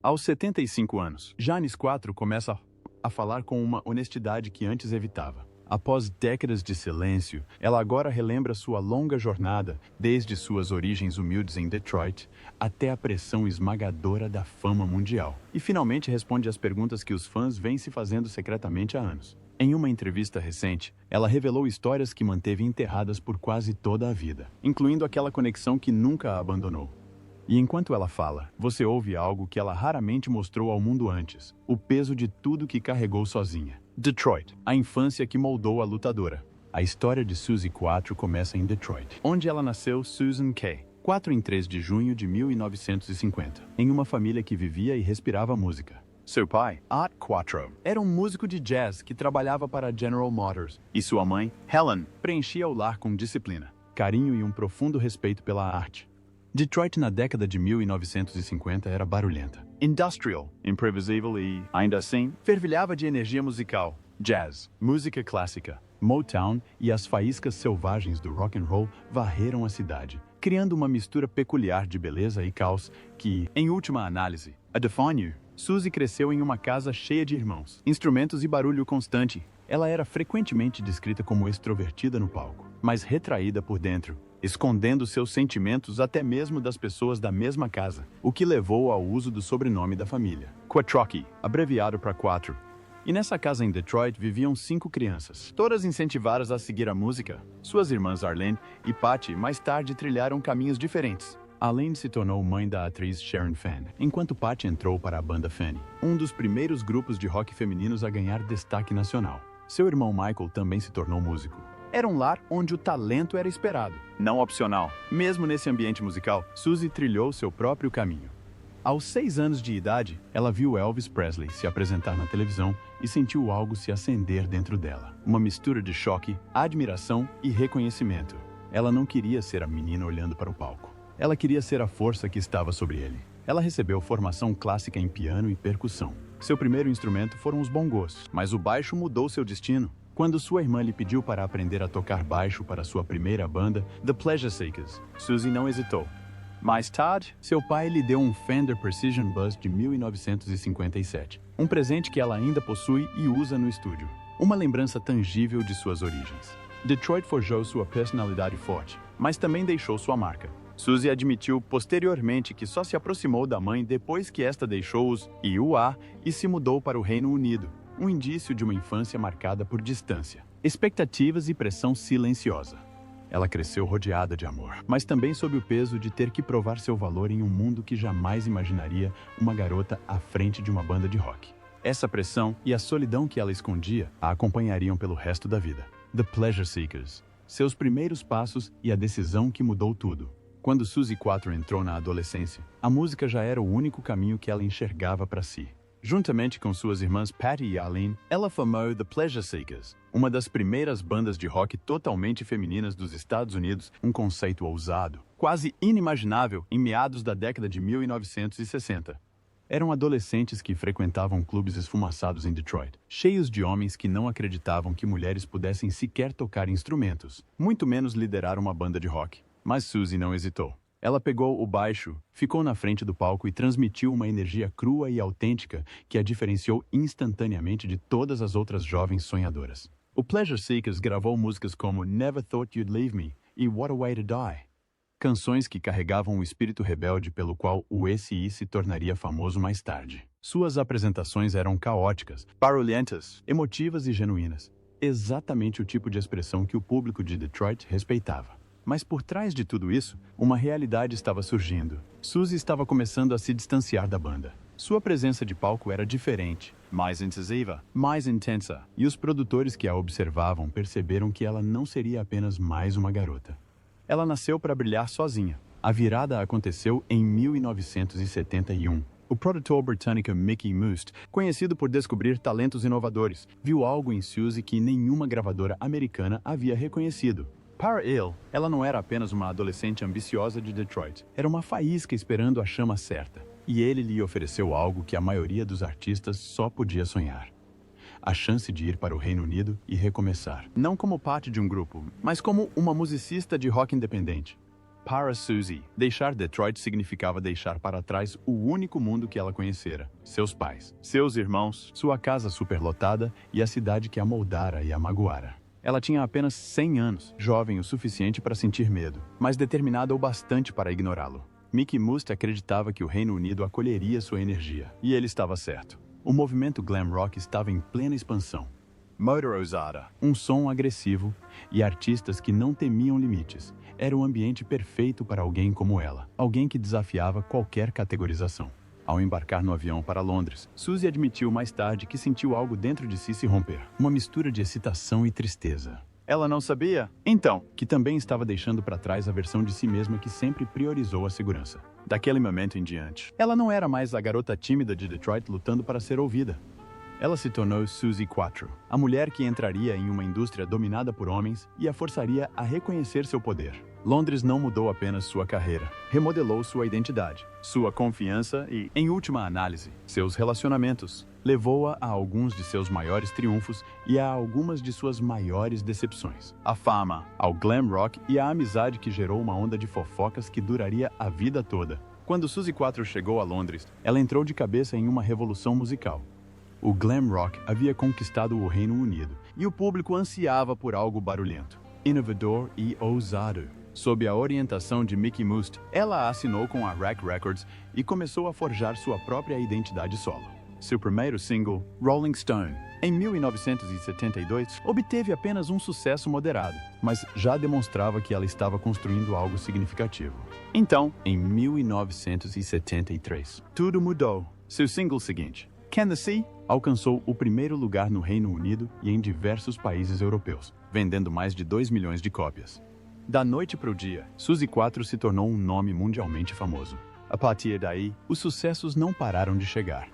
Aos 75 anos, Janis IV começa a falar com uma honestidade que antes evitava. Após décadas de silêncio, ela agora relembra sua longa jornada, desde suas origens humildes em Detroit até a pressão esmagadora da fama mundial. E finalmente responde às perguntas que os fãs vêm se fazendo secretamente há anos. Em uma entrevista recente, ela revelou histórias que manteve enterradas por quase toda a vida, incluindo aquela conexão que nunca a abandonou. E enquanto ela fala, você ouve algo que ela raramente mostrou ao mundo antes: o peso de tudo que carregou sozinha. Detroit, a infância que moldou a lutadora. A história de Suzy IV começa em Detroit, onde ela nasceu Susan Kay, 4 em 3 de junho de 1950, em uma família que vivia e respirava música. Seu pai, Art Quattro, era um músico de jazz que trabalhava para a General Motors, e sua mãe, Helen, preenchia o lar com disciplina, carinho e um profundo respeito pela arte. Detroit na década de 1950 era barulhenta, industrial, imprevisível e, ainda assim, fervilhava de energia musical, jazz, música clássica, Motown e as faíscas selvagens do rock and roll varreram a cidade, criando uma mistura peculiar de beleza e caos que, em última análise, a define you. Suzy cresceu em uma casa cheia de irmãos, instrumentos e barulho constante. Ela era frequentemente descrita como extrovertida no palco, mas retraída por dentro, escondendo seus sentimentos até mesmo das pessoas da mesma casa, o que levou ao uso do sobrenome da família, Quattrocki, abreviado para Quattro. E nessa casa em Detroit viviam 5 crianças, todas incentivadas a seguir a música. Suas irmãs Arlene e Patty mais tarde trilharam caminhos diferentes. Arlene se tornou mãe da atriz Sharon Fan, enquanto Patty entrou para a banda Fanny, um dos primeiros grupos de rock femininos a ganhar destaque nacional. Seu irmão Michael também se tornou músico. Era um lar onde o talento era esperado, não opcional. Mesmo nesse ambiente musical, Suzy trilhou seu próprio caminho. Aos 6 anos de idade, ela viu Elvis Presley se apresentar na televisão e sentiu algo se acender dentro dela. Uma mistura de choque, admiração e reconhecimento. Ela não queria ser a menina olhando para o palco. Ela queria ser a força que estava sobre ele. Ela recebeu formação clássica em piano e percussão. Seu primeiro instrumento foram os bongos, mas o baixo mudou seu destino. Quando sua irmã lhe pediu para aprender a tocar baixo para sua primeira banda, The Pleasureseekers, Suzy não hesitou. Mais tarde, seu pai lhe deu um Fender Precision Buzz de 1957, um presente que ela ainda possui e usa no estúdio, uma lembrança tangível de suas origens. Detroit forjou sua personalidade forte, mas também deixou sua marca. Suzy admitiu posteriormente que só se aproximou da mãe depois que esta deixou os IUA e se mudou para o Reino Unido, um indício de uma infância marcada por distância, expectativas e pressão silenciosa. Ela cresceu rodeada de amor, mas também sob o peso de ter que provar seu valor em um mundo que jamais imaginaria uma garota à frente de uma banda de rock. Essa pressão e a solidão que ela escondia a acompanhariam pelo resto da vida. The Pleasureseekers, seus primeiros passos e a decisão que mudou tudo. Quando Suzy IV entrou na adolescência, a música já era o único caminho que ela enxergava para si. Juntamente com suas irmãs Patty e Arlene, ela formou The Pleasureseekers, uma das primeiras bandas de rock totalmente femininas dos Estados Unidos, um conceito ousado, quase inimaginável em meados da década de 1960. Eram adolescentes que frequentavam clubes esfumaçados em Detroit, cheios de homens que não acreditavam que mulheres pudessem sequer tocar instrumentos, muito menos liderar uma banda de rock. Mas Suzy não hesitou. Ela pegou o baixo, ficou na frente do palco e transmitiu uma energia crua e autêntica que a diferenciou instantaneamente de todas as outras jovens sonhadoras. O Pleasureseekers gravou músicas como Never Thought You'd Leave Me e What a Way to Die, canções que carregavam o espírito rebelde pelo qual o SI se tornaria famoso mais tarde. Suas apresentações eram caóticas, barulhentas, emotivas e genuínas, exatamente o tipo de expressão que o público de Detroit respeitava. Mas por trás de tudo isso, uma realidade estava surgindo. Suzy estava começando a se distanciar da banda. Sua presença de palco era diferente, mais incisiva, mais intensa, e os produtores que a observavam perceberam que ela não seria apenas mais uma garota. Ela nasceu para brilhar sozinha. A virada aconteceu em 1971. O produtor britânico Mickey Must, conhecido por descobrir talentos inovadores, viu algo em Suzy que nenhuma gravadora americana havia reconhecido. Para ele, ela não era apenas uma adolescente ambiciosa de Detroit, era uma faísca esperando a chama certa. E ele lhe ofereceu algo que a maioria dos artistas só podia sonhar: a chance de ir para o Reino Unido e recomeçar. Não como parte de um grupo, mas como uma musicista de rock independente. Para Suzy, deixar Detroit significava deixar para trás o único mundo que ela conhecera: seus pais, seus irmãos, sua casa superlotada e a cidade que a moldara e a magoara. Ela tinha apenas 100 anos, jovem o suficiente para sentir medo, mas determinada o bastante para ignorá-lo. Mickey Must acreditava que o Reino Unido acolheria sua energia, e ele estava certo. O movimento glam rock estava em plena expansão. Moda ousada, um som agressivo e artistas que não temiam limites. Era o ambiente perfeito para alguém como ela, alguém que desafiava qualquer categorização. Ao embarcar no avião para Londres, Suzy admitiu mais tarde que sentiu algo dentro de si se romper, uma mistura de excitação e tristeza. Ela não sabia, então, que também estava deixando para trás a versão de si mesma que sempre priorizou a segurança. Daquele momento em diante, ela não era mais a garota tímida de Detroit lutando para ser ouvida. Ela se tornou Suzy 4, a mulher que entraria em uma indústria dominada por homens e a forçaria a reconhecer seu poder. Londres não mudou apenas sua carreira, remodelou sua identidade, sua confiança e, em última análise, seus relacionamentos. Levou-a a alguns de seus maiores triunfos e a algumas de suas maiores decepções. A fama, ao glam rock e a amizade que gerou uma onda de fofocas que duraria a vida toda. Quando Suzy 4 chegou a Londres, ela entrou de cabeça em uma revolução musical. O glam rock havia conquistado o Reino Unido e o público ansiava por algo barulhento, inovador e ousado. Sob a orientação de Mickey Must, ela assinou com a Rack Records e começou a forjar sua própria identidade solo. Seu primeiro single, Rolling Stone, em 1972, obteve apenas um sucesso moderado, mas já demonstrava que ela estava construindo algo significativo. Então, em 1973, tudo mudou. Seu single seguinte, Can the Sea, alcançou o primeiro lugar no Reino Unido e em diversos países europeus, vendendo mais de 2 milhões de cópias. Da noite para o dia, Suzy 4 se tornou um nome mundialmente famoso. A partir daí, os sucessos não pararam de chegar.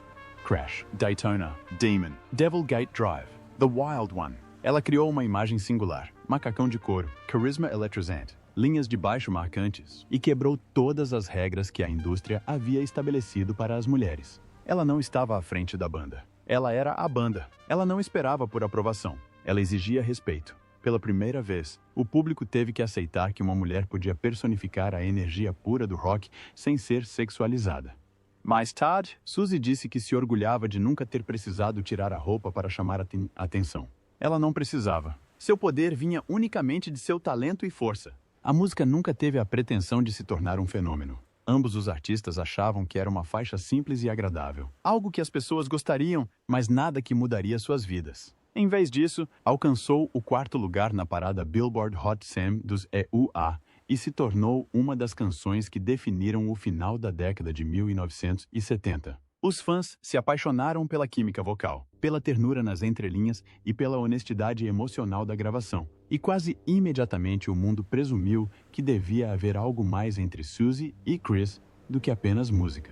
Crash, Daytona, Demon, Devil Gate Drive, The Wild One. Ela criou uma imagem singular, macacão de couro, carisma eletrizante, linhas de baixo marcantes e quebrou todas as regras que a indústria havia estabelecido para as mulheres. Ela não estava à frente da banda. Ela era a banda. Ela não esperava por aprovação. Ela exigia respeito. Pela primeira vez, o público teve que aceitar que uma mulher podia personificar a energia pura do rock sem ser sexualizada. Mais tarde, Suzy disse que se orgulhava de nunca ter precisado tirar a roupa para chamar a atenção. Ela não precisava. Seu poder vinha unicamente de seu talento e força. A música nunca teve a pretensão de se tornar um fenômeno. Ambos os artistas achavam que era uma faixa simples e agradável. Algo que as pessoas gostariam, mas nada que mudaria suas vidas. Em vez disso, alcançou o 4º lugar na parada Billboard Hot 100 dos EUA e se tornou uma das canções que definiram o final da década de 1970. Os fãs se apaixonaram pela química vocal, pela ternura nas entrelinhas e pela honestidade emocional da gravação. E quase imediatamente o mundo presumiu que devia haver algo mais entre Suzy e Chris do que apenas música.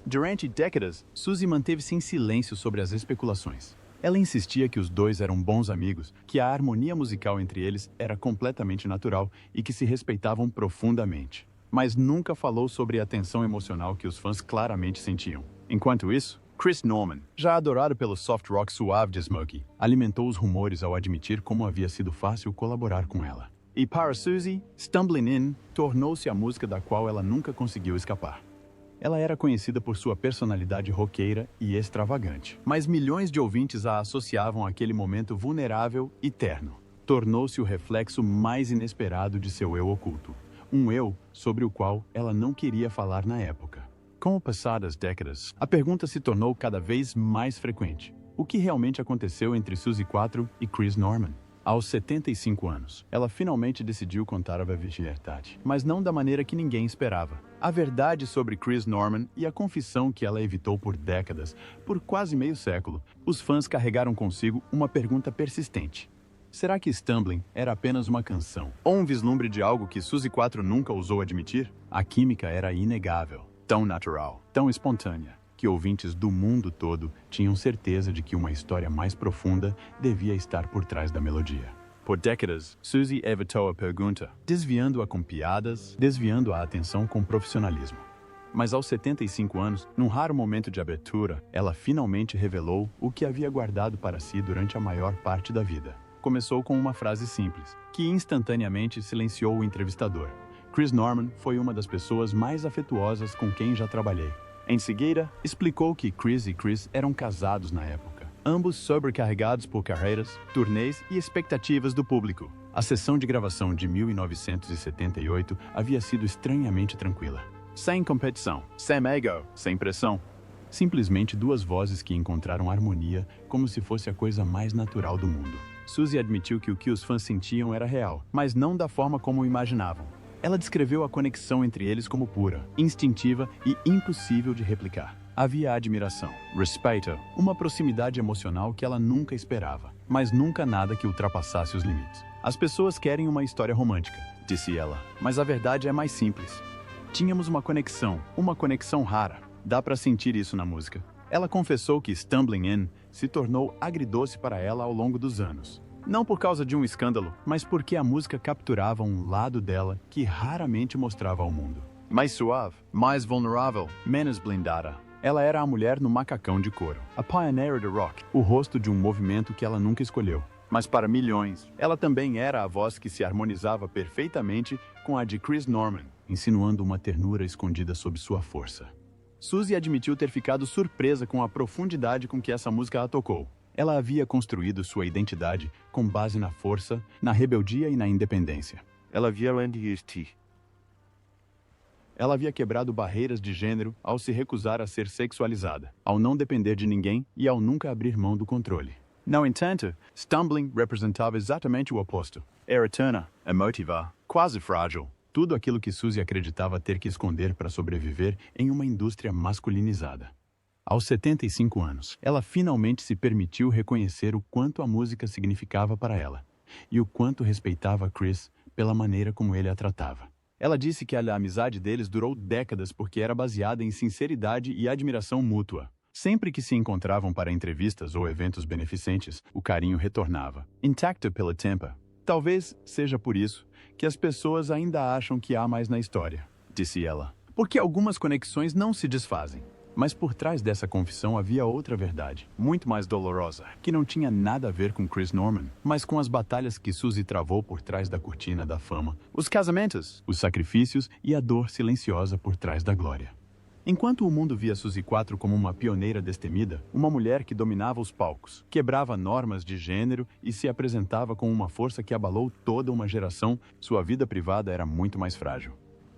Durante décadas, Suzy manteve-se em silêncio sobre as especulações. Ela insistia que os dois eram bons amigos, que a harmonia musical entre eles era completamente natural e que se respeitavam profundamente. Mas nunca falou sobre a tensão emocional que os fãs claramente sentiam. Enquanto isso, Chris Norman, já adorado pelo soft rock suave de Smokey, alimentou os rumores ao admitir como havia sido fácil colaborar com ela. E para Suzy, Stumbling In tornou-se a música da qual ela nunca conseguiu escapar. Ela era conhecida por sua personalidade roqueira e extravagante, mas milhões de ouvintes a associavam àquele momento vulnerável e terno. Tornou-se o reflexo mais inesperado de seu eu oculto, um eu sobre o qual ela não queria falar na época. Com o passar das décadas, a pergunta se tornou cada vez mais frequente. O que realmente aconteceu entre Suzy 4 e Chris Norman? Aos 75 anos, ela finalmente decidiu contar a verdade, mas não da maneira que ninguém esperava. A verdade sobre Chris Norman e a confissão que ela evitou por décadas, por quase meio século. Os fãs carregaram consigo uma pergunta persistente. Será que Stumbling era apenas uma canção, ou um vislumbre de algo que Suzy 4 nunca ousou admitir? A química era inegável, tão natural, tão espontânea, que ouvintes do mundo todo tinham certeza de que uma história mais profunda devia estar por trás da melodia. Por décadas, Suzy evitou a pergunta, desviando-a com piadas, desviando a atenção com profissionalismo. Mas aos 75 anos, num raro momento de abertura, ela finalmente revelou o que havia guardado para si durante a maior parte da vida. Começou com uma frase simples, que instantaneamente silenciou o entrevistador. Chris Norman foi uma das pessoas mais afetuosas com quem já trabalhei. Em seguida, explicou que Chris e Chris eram casados na época, ambos sobrecarregados por carreiras, turnês e expectativas do público. A sessão de gravação de 1978 havia sido estranhamente tranquila. Sem competição, sem ego, sem pressão. Simplesmente duas vozes que encontraram harmonia como se fosse a coisa mais natural do mundo. Suzy admitiu que o que os fãs sentiam era real, mas não da forma como imaginavam. Ela descreveu a conexão entre eles como pura, instintiva e impossível de replicar. Havia admiração, respeito, uma proximidade emocional que ela nunca esperava, mas nunca nada que ultrapassasse os limites. As pessoas querem uma história romântica, disse ela, mas a verdade é mais simples. Tínhamos uma conexão rara. Dá pra sentir isso na música. Ela confessou que Stumbling In se tornou agridoce para ela ao longo dos anos. Não por causa de um escândalo, mas porque a música capturava um lado dela que raramente mostrava ao mundo. Mais suave, mais vulnerável, menos blindada. Ela era a mulher no macacão de couro, a pioneer do rock, o rosto de um movimento que ela nunca escolheu. Mas para milhões, ela também era a voz que se harmonizava perfeitamente com a de Chris Norman, insinuando uma ternura escondida sob sua força. Suzy admitiu ter ficado surpresa com a profundidade com que essa música a tocou. Ela havia construído sua identidade com base na força, na rebeldia e na independência. Ela havia quebrado barreiras de gênero ao se recusar a ser sexualizada, ao não depender de ninguém e ao nunca abrir mão do controle. No entanto, Stumbling representava exatamente o oposto. Era terna, emotiva, quase frágil. Tudo aquilo que Suzy acreditava ter que esconder para sobreviver em uma indústria masculinizada. Aos 75 anos, ela finalmente se permitiu reconhecer o quanto a música significava para ela e o quanto respeitava Chris pela maneira como ele a tratava. Ela disse que a amizade deles durou décadas porque era baseada em sinceridade e admiração mútua. Sempre que se encontravam para entrevistas ou eventos beneficentes, o carinho retornava, intacto pela tempo. Talvez seja por isso que as pessoas ainda acham que há mais na história, disse ela. Porque algumas conexões não se desfazem. Mas por trás dessa confissão havia outra verdade, muito mais dolorosa, que não tinha nada a ver com Chris Norman, mas com as batalhas que Suzy travou por trás da cortina da fama, os casamentos, os sacrifícios e a dor silenciosa por trás da glória. Enquanto o mundo via Suzy 4 como uma pioneira destemida, uma mulher que dominava os palcos, quebrava normas de gênero e se apresentava com uma força que abalou toda uma geração, sua vida privada era muito mais frágil.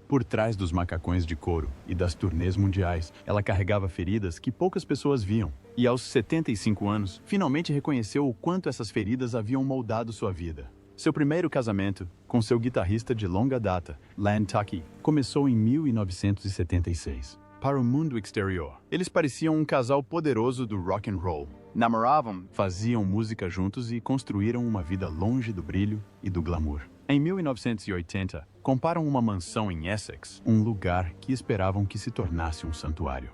Por trás dos macacões de couro e das turnês mundiais, ela carregava feridas que poucas pessoas viam. E aos 75 anos, finalmente reconheceu o quanto essas feridas haviam moldado sua vida. Seu primeiro casamento, com seu guitarrista de longa data, Len Tucky, começou em 1976. Para o mundo exterior, eles pareciam um casal poderoso do rock and roll. Namoravam, faziam música juntos e construíram uma vida longe do brilho e do glamour. Em 1980, comparam uma mansão em Essex, um lugar que esperavam que se tornasse um santuário.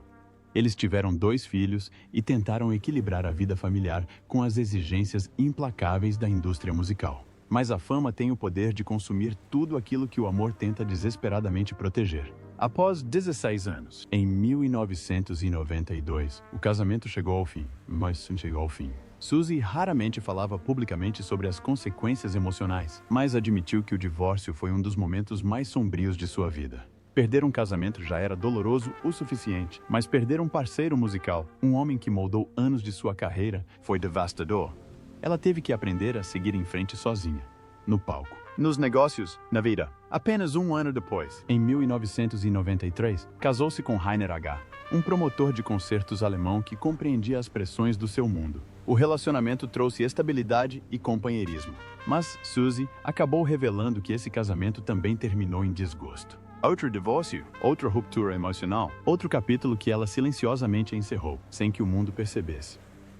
Eles tiveram 2 filhos e tentaram equilibrar a vida familiar com as exigências implacáveis da indústria musical. Mas a fama tem o poder de consumir tudo aquilo que o amor tenta desesperadamente proteger. Após 16 anos, em 1992, o casamento chegou ao fim, mas chegou ao fim. Suzy raramente falava publicamente sobre as consequências emocionais, mas admitiu que o divórcio foi um dos momentos mais sombrios de sua vida. Perder um casamento já era doloroso o suficiente, mas perder um parceiro musical, um homem que moldou anos de sua carreira, foi devastador. Ela teve que aprender a seguir em frente sozinha, no palco, nos negócios, na vida. Apenas um ano depois, em 1993, casou-se com Rainer H., um promotor de concertos alemão que compreendia as pressões do seu mundo. O relacionamento trouxe estabilidade e companheirismo, mas Suzy acabou revelando que esse casamento também terminou em desgosto. Outro divórcio, outra ruptura emocional, outro capítulo que ela silenciosamente encerrou, sem que o mundo percebesse.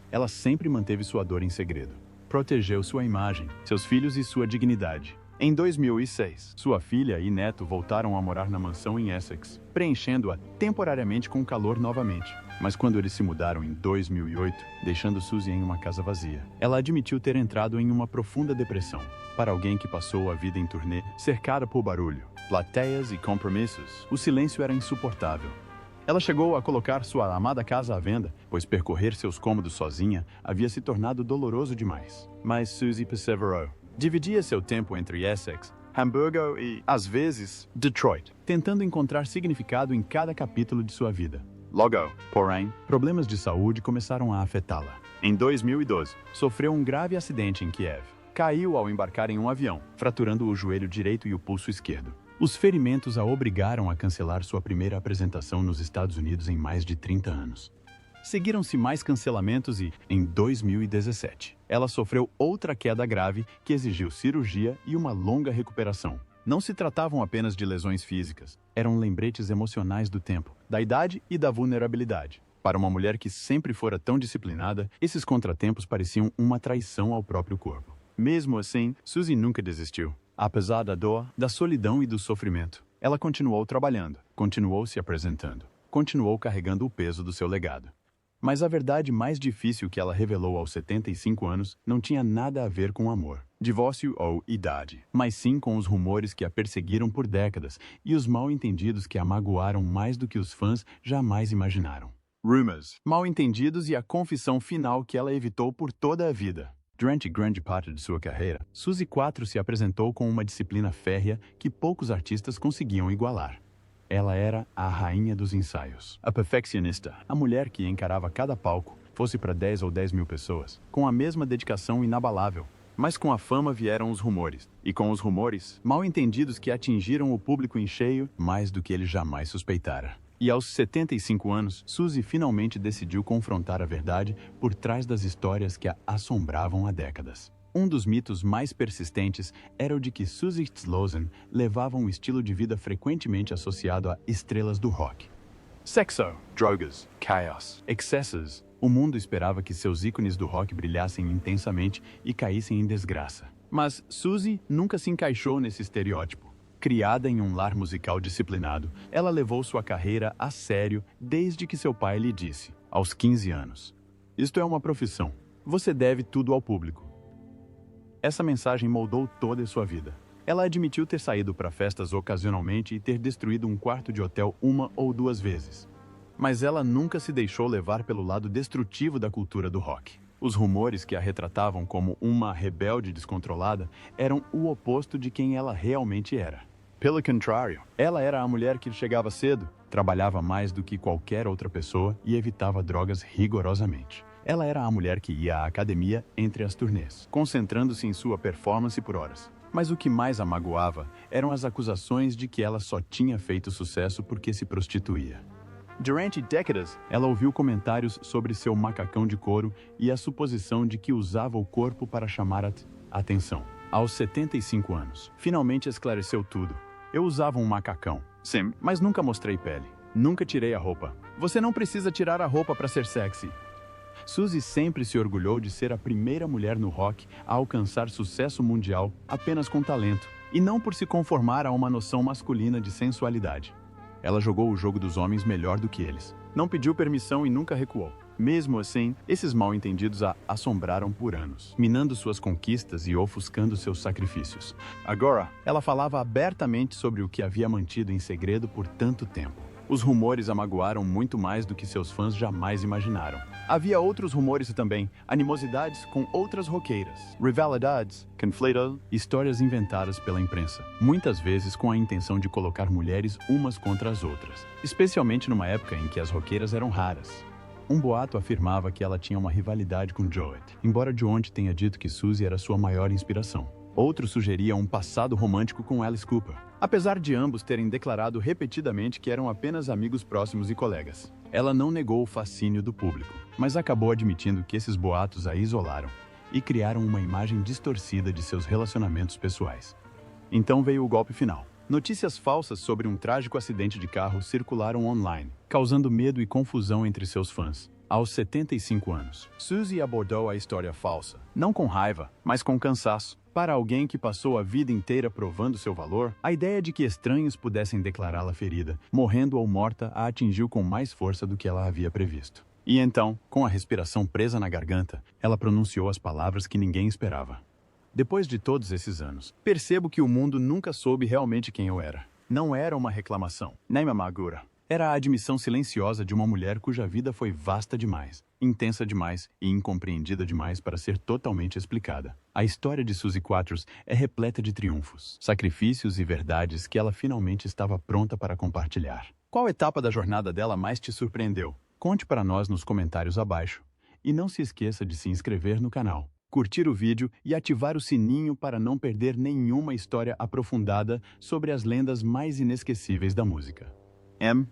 Ela sempre manteve sua dor em segredo. Protegeu sua imagem, seus filhos e sua dignidade. Em 2006, sua filha e neto voltaram a morar na mansão em Essex, preenchendo-a temporariamente com calor novamente. Mas quando eles se mudaram em 2008, deixando Suzy em uma casa vazia, ela admitiu ter entrado em uma profunda depressão. Para alguém que passou a vida em turnê, cercada por barulho, plateias e compromissos, o silêncio era insuportável. Ela chegou a colocar sua amada casa à venda, pois percorrer seus cômodos sozinha havia se tornado doloroso demais. Mas Suzy perseverou. Dividia seu tempo entre Essex, Hamburgo e, às vezes, Detroit, tentando encontrar significado em cada capítulo de sua vida. Logo, porém, problemas de saúde começaram a afetá-la. Em 2012, sofreu um grave acidente em Kiev. Caiu ao embarcar em um avião, fraturando o joelho direito e o pulso esquerdo. Os ferimentos a obrigaram a cancelar sua primeira apresentação nos Estados Unidos em mais de 30 anos. Seguiram-se mais cancelamentos e, em 2017, ela sofreu outra queda grave que exigiu cirurgia e uma longa recuperação. Não se tratavam apenas de lesões físicas, eram lembretes emocionais do tempo, da idade e da vulnerabilidade. Para uma mulher que sempre fora tão disciplinada, esses contratempos pareciam uma traição ao próprio corpo. Mesmo assim, Suzy nunca desistiu. Apesar da dor, da solidão e do sofrimento, ela continuou trabalhando, continuou se apresentando, continuou carregando o peso do seu legado. Mas a verdade mais difícil que ela revelou aos 75 anos não tinha nada a ver com amor, divórcio ou idade, mas sim com os rumores que a perseguiram por décadas e os mal-entendidos que a magoaram mais do que os fãs jamais imaginaram. Rumors, mal-entendidos e a confissão final que ela evitou por toda a vida. Durante grande parte de sua carreira, Suzy 4 se apresentou com uma disciplina férrea que poucos artistas conseguiam igualar. Ela era a rainha dos ensaios, a perfeccionista, a mulher que encarava cada palco, fosse para 10 ou 10 mil pessoas, com a mesma dedicação inabalável. Mas com a fama vieram os rumores, e com os rumores, mal-entendidos que atingiram o público em cheio mais do que ele jamais suspeitara. E aos 75 anos, Suzy finalmente decidiu confrontar a verdade por trás das histórias que a assombravam há décadas. Um dos mitos mais persistentes era o de que Suzy Slauson levava um estilo de vida frequentemente associado a estrelas do rock. Sexo, drogas, chaos, excessos. O mundo esperava que seus ícones do rock brilhassem intensamente e caíssem em desgraça. Mas Suzy nunca se encaixou nesse estereótipo. Criada em um lar musical disciplinado, ela levou sua carreira a sério desde que seu pai lhe disse, aos 15 anos: "Isto é uma profissão. Você deve tudo ao público." Essa mensagem moldou toda a sua vida. Ela admitiu ter saído para festas ocasionalmente e ter destruído um quarto de hotel uma ou duas vezes. Mas ela nunca se deixou levar pelo lado destrutivo da cultura do rock. Os rumores que a retratavam como uma rebelde descontrolada eram o oposto de quem ela realmente era. Pelo contrário, ela era a mulher que chegava cedo, trabalhava mais do que qualquer outra pessoa e evitava drogas rigorosamente. Ela era a mulher que ia à academia entre as turnês, concentrando-se em sua performance por horas. Mas o que mais a magoava eram as acusações de que ela só tinha feito sucesso porque se prostituía. Durante décadas, ela ouviu comentários sobre seu macacão de couro e a suposição de que usava o corpo para chamar a atenção. Aos 75 anos, finalmente esclareceu tudo. Eu usava um macacão. Sim, mas nunca mostrei pele. Nunca tirei a roupa. Você não precisa tirar a roupa para ser sexy. Suzy sempre se orgulhou de ser a primeira mulher no rock a alcançar sucesso mundial apenas com talento, e não por se conformar a uma noção masculina de sensualidade. Ela jogou o jogo dos homens melhor do que eles. Não pediu permissão e nunca recuou. Mesmo assim, esses mal-entendidos a assombraram por anos, minando suas conquistas e ofuscando seus sacrifícios. Agora, ela falava abertamente sobre o que havia mantido em segredo por tanto tempo. Os rumores a magoaram muito mais do que seus fãs jamais imaginaram. Havia outros rumores também, animosidades com outras roqueiras, rivalidades, conflitos, histórias inventadas pela imprensa, muitas vezes com a intenção de colocar mulheres umas contra as outras, especialmente numa época em que as roqueiras eram raras. Um boato afirmava que ela tinha uma rivalidade com Joey, embora Joey tenha dito que Suzy era sua maior inspiração. Outro sugeria um passado romântico com Alice Cooper, apesar de ambos terem declarado repetidamente que eram apenas amigos próximos e colegas. Ela não negou o fascínio do público, mas acabou admitindo que esses boatos a isolaram e criaram uma imagem distorcida de seus relacionamentos pessoais. Então veio o golpe final. Notícias falsas sobre um trágico acidente de carro circularam online, causando medo e confusão entre seus fãs. Aos 75 anos, Suzy abordou a história falsa, não com raiva, mas com cansaço. Para alguém que passou a vida inteira provando seu valor, a ideia de que estranhos pudessem declará-la ferida, morrendo ou morta, a atingiu com mais força do que ela havia previsto. E então, com a respiração presa na garganta, ela pronunciou as palavras que ninguém esperava. Depois de todos esses anos, percebo que o mundo nunca soube realmente quem eu era. Não era uma reclamação, nem uma amargura. Era a admissão silenciosa de uma mulher cuja vida foi vasta demais, intensa demais e incompreendida demais para ser totalmente explicada. A história de Suzy Quattros é repleta de triunfos, sacrifícios e verdades que ela finalmente estava pronta para compartilhar. Qual etapa da jornada dela mais te surpreendeu? Conte para nós nos comentários abaixo. E não se esqueça de se inscrever no canal, curtir o vídeo e ativar o sininho para não perder nenhuma história aprofundada sobre as lendas mais inesquecíveis da música. M.